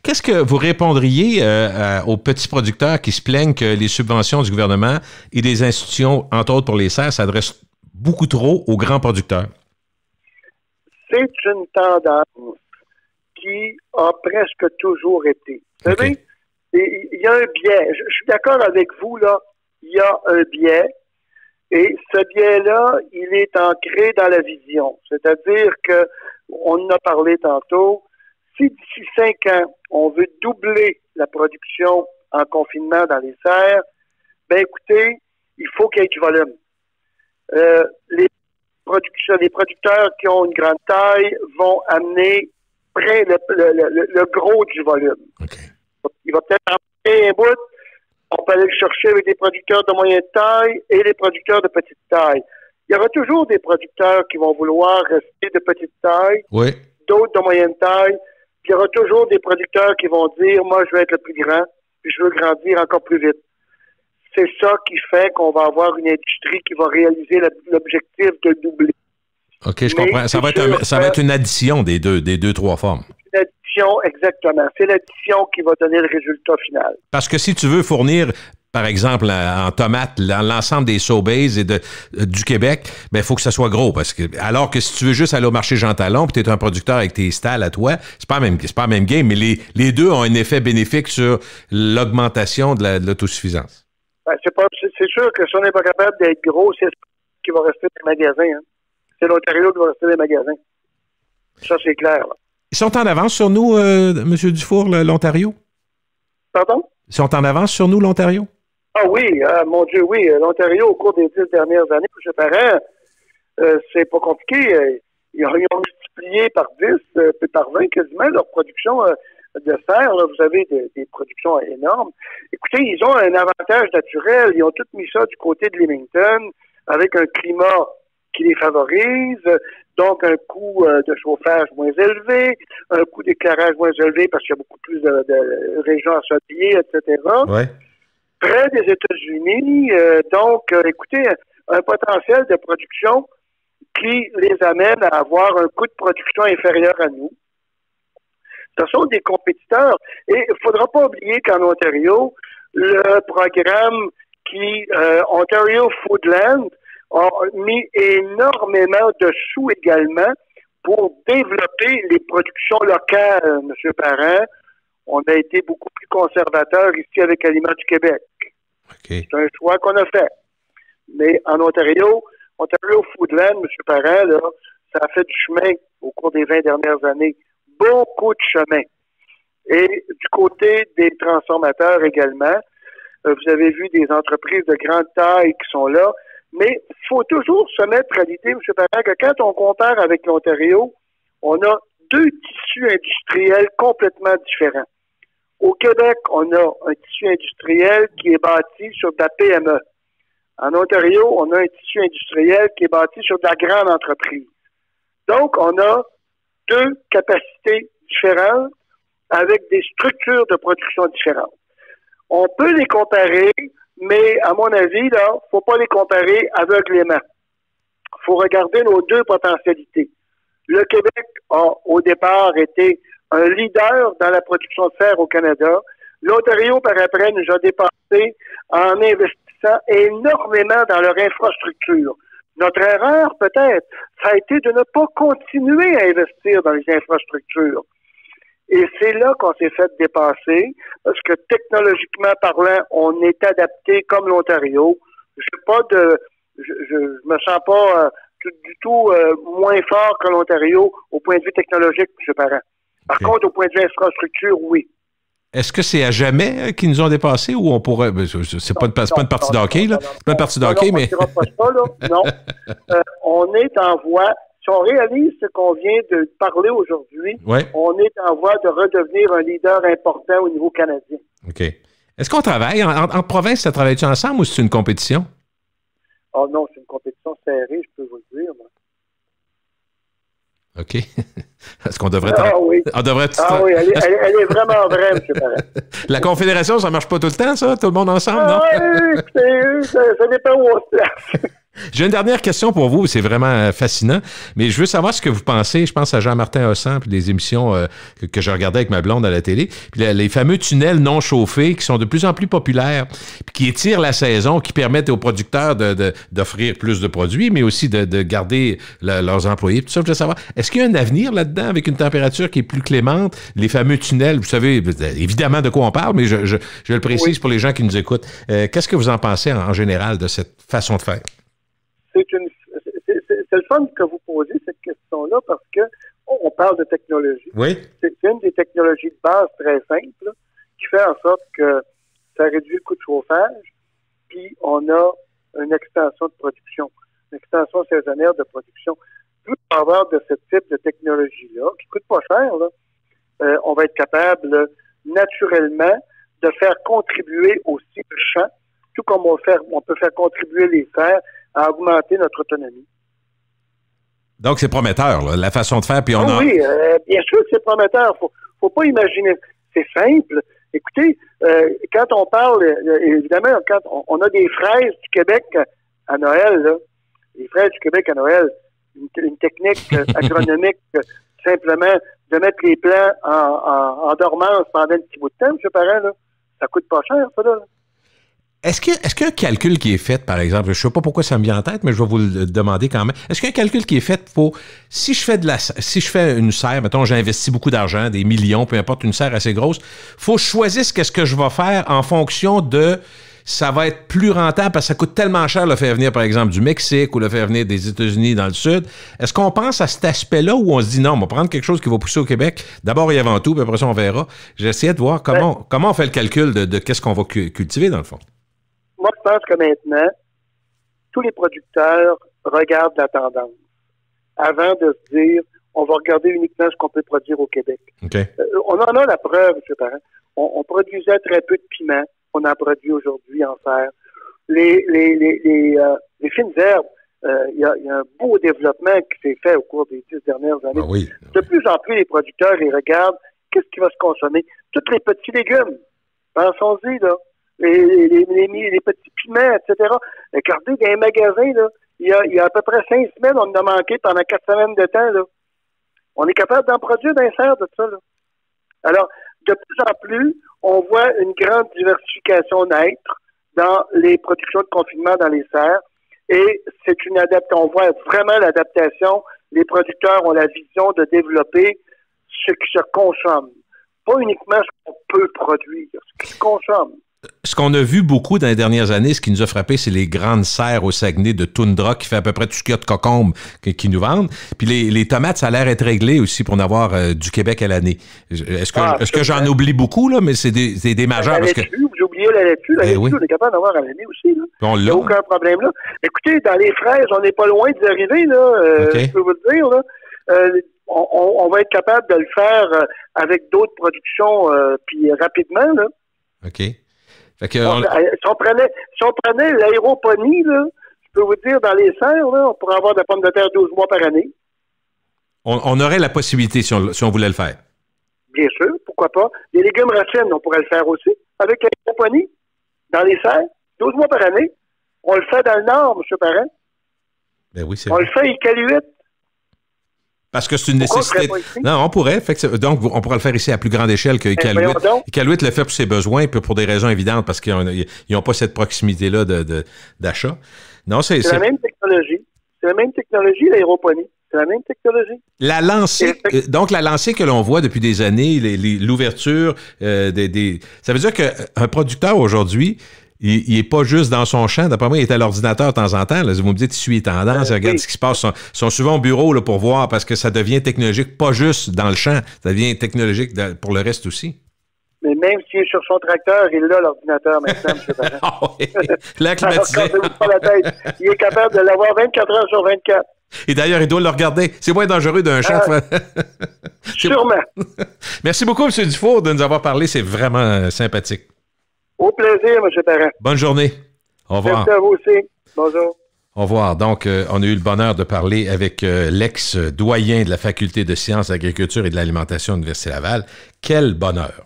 Qu'est-ce que vous répondriez aux petits producteurs qui se plaignent que les subventions du gouvernement et des institutions, entre autres pour les serres, s'adressent beaucoup trop aux grands producteurs? C'est une tendance qui a presque toujours été. Vous savez, il y a un biais. Je suis d'accord avec vous, là. Il y a un biais. Et ce biais-là, il est ancré dans la vision. C'est-à-dire que, on en a parlé tantôt, si d'ici 5 ans, on veut doubler la production en confinement dans les serres, ben écoutez, il faut qu'il y ait du volume. Les producteurs qui ont une grande taille vont amener près le gros du volume. Okay. Il va peut-être en amener un bout. On peut aller le chercher avec des producteurs de moyenne taille et des producteurs de petite taille. Il y aura toujours des producteurs qui vont vouloir rester de petite taille, d'autres de moyenne taille. Puis il y aura toujours des producteurs qui vont dire « Moi, je veux être le plus grand, puis je veux grandir encore plus vite. » C'est ça qui fait qu'on va avoir une industrie qui va réaliser l'objectif de doubler. OK, je comprends. Ça va être une addition des deux, trois formes. Une addition, exactement. C'est l'addition qui va donner le résultat final. Parce que si tu veux fournir, par exemple, en tomates, l'ensemble des Sobeys et du Québec, ben il faut que ça soit gros. Alors que si tu veux juste aller au marché Jean Talon puis tu es un producteur avec tes stalls à toi, c'est pas la même game, mais les deux ont un effet bénéfique sur l'augmentation de l'autosuffisance. Ben, c'est sûr que si on n'est pas capable d'être gros, c'est ce qui va rester dans les magasins. Hein. C'est l'Ontario qui va rester dans les magasins. Ça, c'est clair. Là. Ils sont en avance sur nous, M. Dufour, l'Ontario? Pardon? Ils sont en avance sur nous, l'Ontario? Ah oui, mon Dieu, oui. L'Ontario, au cours des 10 dernières années, M. Parent, c'est pas compliqué. Ils ont multiplié par 10, puis par 20 quasiment leur production de fer. Là, vous avez des productions énormes. Écoutez, ils ont un avantage naturel. Ils ont tout mis ça du côté de Leamington, avec un climat qui les favorise, donc un coût de chauffage moins élevé, un coût d'éclairage moins élevé parce qu'il y a beaucoup plus de régions ensoleillées, etc. Ouais. Près des États-Unis, donc, écoutez, un potentiel de production qui les amène à avoir un coût de production inférieur à nous. Ce sont des compétiteurs. Et il ne faudra pas oublier qu'en Ontario, le programme Ontario Foodland, a mis énormément de sous également pour développer les productions locales, M. Parent. On a été beaucoup plus conservateur ici avec Aliments du Québec. Okay. C'est un choix qu'on a fait. Mais en Ontario Foodland, M. Parent, là, ça a fait du chemin au cours des 20 dernières années. Beaucoup de chemin. Et du côté des transformateurs également, vous avez vu des entreprises de grande taille qui sont là, mais il faut toujours se mettre à l'idée, M. Parent, que quand on compare avec l'Ontario, on a deux tissus industriels complètement différents. Au Québec, on a un tissu industriel qui est bâti sur de la PME. En Ontario, on a un tissu industriel qui est bâti sur de la grande entreprise. Donc, on a deux capacités différentes avec des structures de production différentes. On peut les comparer, mais à mon avis, là, faut pas les comparer aveuglément. Faut regarder nos deux potentialités. Le Québec a, au départ, été un leader dans la production de fer au Canada. L'Ontario, par après, nous a dépassé en investissant énormément dans leur infrastructure. Notre erreur, peut-être, ça a été de ne pas continuer à investir dans les infrastructures. Et c'est là qu'on s'est fait dépasser, parce que technologiquement parlant, on est adapté comme l'Ontario. Je me sens pas du tout moins fort que l'Ontario au point de vue technologique, M. Parent. Par contre, au point de vue infrastructure, oui. Est-ce que c'est à jamais qu'ils nous ont dépassés ou on pourrait... C'est pas une partie de hockey, là. C'est pas une partie de hockey, mais... Non. On est en voie... Si on réalise ce qu'on vient de parler aujourd'hui, on est en voie de redevenir un leader important au niveau canadien. OK. Est-ce qu'on travaille? En province, ça travaille-tu ensemble ou c'est une compétition? Oh non, c'est une compétition serrée, je peux vous le dire, moi. OK. Est-ce qu'on devrait... oui. Oui, elle est vraiment vraie, M. Parent. La Confédération, ça marche pas tout le temps, ça? Tout le monde ensemble, non? Oui, ça dépend où on se place. J'ai une dernière question pour vous, c'est vraiment fascinant, mais je veux savoir ce que vous pensez. Je pense à Jean-Martin Hossan, puis des émissions que je regardais avec ma blonde à la télé, puis les fameux tunnels non chauffés qui sont de plus en plus populaires, puis qui étirent la saison, qui permettent aux producteurs d'offrir plus de produits, mais aussi de garder leurs employés. Tout ça, je veux savoir, est-ce qu'il y a un avenir là-dedans avec une température qui est plus clémente? Les fameux tunnels, vous savez évidemment de quoi on parle, mais je le précise pour les gens qui nous écoutent. Qu'est-ce que vous en pensez en général de cette façon de faire? C'est le fun que vous posez cette question-là parce que on parle de technologie. Oui. C'est une des technologies de base très simples qui fait en sorte que ça réduit le coût de chauffage, puis on a une extension de production, une extension saisonnière de production. Plus on va avoir de ce type de technologie-là, qui coûte pas cher, là, on va être capable naturellement de faire contribuer aussi le champ, tout comme on peut faire contribuer les serres à augmenter notre autonomie. Donc, c'est prometteur, là, la façon de faire. Puis Oui, bien sûr que c'est prometteur. Faut pas imaginer. C'est simple. Écoutez, quand on parle, évidemment, quand on a des fraises du Québec à Noël, là, les fraises du Québec à Noël, une technique agronomique, simplement de mettre les plants en dormance pendant un petit bout de temps, M. Parent, là, ça coûte pas cher, ça, là. Est-ce qu'il y a un calcul qui est fait, par exemple, je ne sais pas pourquoi ça me vient en tête, mais je vais vous le demander quand même. Est-ce qu'il y a un calcul qui est fait pour, si je fais une serre, mettons, j'ai investi beaucoup d'argent, des millions, peu importe, une serre assez grosse, faut que je choisisse qu'est-ce que je vais faire en fonction de, ça va être plus rentable parce que ça coûte tellement cher le faire venir, par exemple, du Mexique ou le faire venir des États-Unis dans le Sud. Est-ce qu'on pense à cet aspect-là où on se dit non, on va prendre quelque chose qui va pousser au Québec, d'abord et avant tout, puis après ça, on verra. J'essayais de voir comment on fait le calcul de qu'est-ce qu'on va cultiver, dans le fond. Moi, je pense que maintenant, tous les producteurs regardent la tendance avant de se dire on va regarder uniquement ce qu'on peut produire au Québec. Okay. On en a la preuve, M. Parent. On produisait très peu de piments. On en produit aujourd'hui en serre. Les fines herbes, il y a un beau développement qui s'est fait au cours des 10 dernières années. Ah oui. De plus en plus, les producteurs, ils regardent qu'est-ce qui va se consommer. Tous les petits légumes, pensons-y, là. Les petits piments, etc. Regardez, dans les magasins, là, il y a à peu près 5 semaines, on en a manqué pendant 4 semaines de temps. Là. On est capable d'en produire d'un serre de ça. Là. Alors, de plus en plus, on voit une grande diversification naître dans les productions de confinement dans les serres. Et c'est une adaptation. On voit vraiment l'adaptation. Les producteurs ont la vision de développer ce qui se consomme. Pas uniquement ce qu'on peut produire, ce qui se consomme. Ce qu'on a vu beaucoup dans les dernières années, ce qui nous a frappé, c'est les grandes serres au Saguenay de toundra qui fait à peu près tout ce qu'il y a de cocombe qui nous vendent. Puis les tomates, ça a l'air être réglé aussi pour en avoir du Québec à l'année. Est-ce que j'en oublie beaucoup, là, mais c'est des majeurs? J'ai oublié la laitue. La laitue, oui. On est capable d'avoir à l'année aussi. Là. Il n'y a aucun problème là. Écoutez, dans les fraises, on n'est pas loin d'y arriver. Là. Okay. Je peux vous le dire. Là. On va être capable de le faire avec d'autres productions puis rapidement. Là. OK. Fait que si on prenait l'aéroponie, là, je peux vous dire, dans les serres, là, on pourrait avoir de la pomme de terre 12 mois par année. On aurait la possibilité si on voulait le faire. Bien sûr, pourquoi pas. Les légumes racines, on pourrait le faire aussi. Avec l'aéroponie, dans les serres, 12 mois par année. On le fait dans le Nord, M. Parent. Ben oui, c'est On le fait Iqaluit. Parce que c'est une nécessité. Non, on pourrait. Donc, on pourrait le faire ici à plus grande échelle que Iqaluit. Iqaluit le fait pour ses besoins, puis pour des raisons évidentes, parce qu'ils n'ont pas cette proximité-là d'achat. Non, c'est la même technologie. C'est la même technologie, l'aéroponie. C'est la même technologie. La lancée, donc la lancée que l'on voit depuis des années, l'ouverture, ça veut dire qu'un producteur aujourd'hui, il n'est pas juste dans son champ. D'après moi, il est à l'ordinateur de temps en temps. Là. Vous me dites, il suit les tendances, il regarde ce qui se passe. Ils sont souvent au bureau là, pour voir parce que ça devient technologique, pas juste dans le champ, ça devient technologique pour le reste aussi. Mais même s'il est sur son tracteur, il a l'ordinateur maintenant, M. Parent. Ah oui, là, climatisé. Pas la tête. Il est capable de l'avoir 24 heures sur 24. Et d'ailleurs, il doit le regarder. C'est moins dangereux d'un champ. Sûrement. Merci beaucoup, M. Dufour, de nous avoir parlé. C'est vraiment sympathique. Au plaisir, M. Parent. Bonne journée. Au revoir. Merci à vous aussi. Bonjour. Au revoir. Donc, on a eu le bonheur de parler avec l'ex-doyen de la Faculté de sciences, d'agriculture et de l'alimentation de l'Université Laval. Quel bonheur!